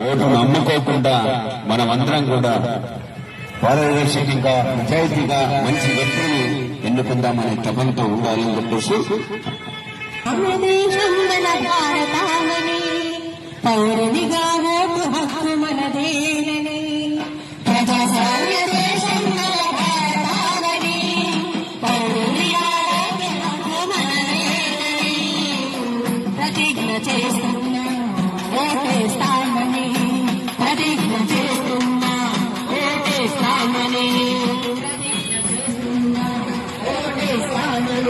vote నమ్ముకోకుండా మనమందరం కూడా పారదర్శకంగా నిజాయితీగా మంచి వ్యక్తిని ఎన్నుకుందామనే తపంతో ఉండాలని చెప్పేసి పౌరునిగా ఓటు హక్కు మనదేనని ప్రజాస్వామ్య దేశం భారతావని పౌరునిగా ఓటు హక్కు మనదేనని ప్రతిజ్ఞ చేస్తున్నా ఓటేస్తామని ప్రతిజ్ఞ చేస్తున్నా ఓటేస్తామని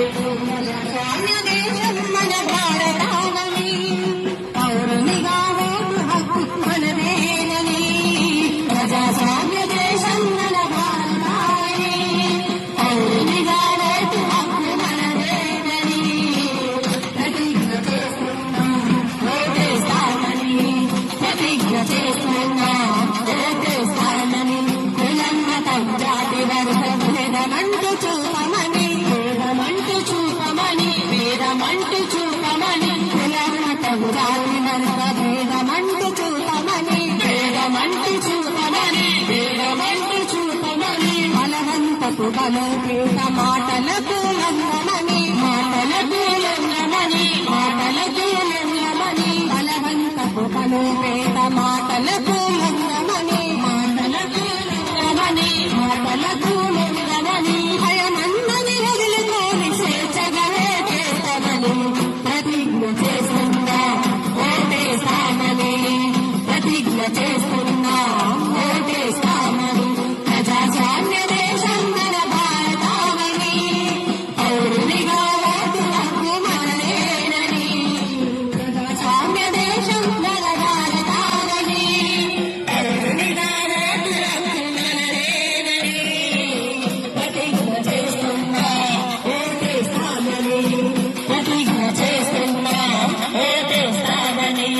ప్రజాస్వామ్య దేశం మన భారతావని పౌరునిగా ఓటు హక్కు మనదేనని ప్రజాస్వామ్య దేశం మన భారతావని పౌరునిగా ఓటు హక్కు మనదేనని ప్రతిజ్ఞ చేస్తున్నా ఓటేస్తామని ప్రతిజ్ఞ చేస్తున్నా ఓటేస్తామని కులం మతం జాతి వర్గం భేదమంటూ చూపమని భేదమంటూ చూపమని భేదమంటూ చూపమని కులం మతం జాతి వర్గ భేదమంటూ చూపమని భేదమంటూ చూపమని భేదమంటూ చూపమని బలవంతపు బలోపేత మాటలకు లంఘమని మాటలకు లంఘమని మాటలకు లంఘమని బలవంతపు బలోపేత మాటలకు లంఘమని మాటలకు లంఘమని మాటలకు లంఘమని భయమందని వదులుకోని స్వేచ్ఛగా చేస్తామని ప్రతిజ్ఞ చేస్తున్నా ఓటేస్తామని ప్రతిజ్ఞ చేస్తున్నా ఓటేస్తామని ప్రజాస్వామ్య దేశం మన భారతావని పౌరునిగా ఓటు హక్కు మనదేనని ప్రజాస్వామ్య దేశం మన భారతావని పౌరునిగా ఓటు హక్కు మనదేనని ప్రతిజ్ఞ చేస్తున్నా ఓటేస్తామని ప్రతిజ్ఞ చేస్తున్నా ఓటేస్తామని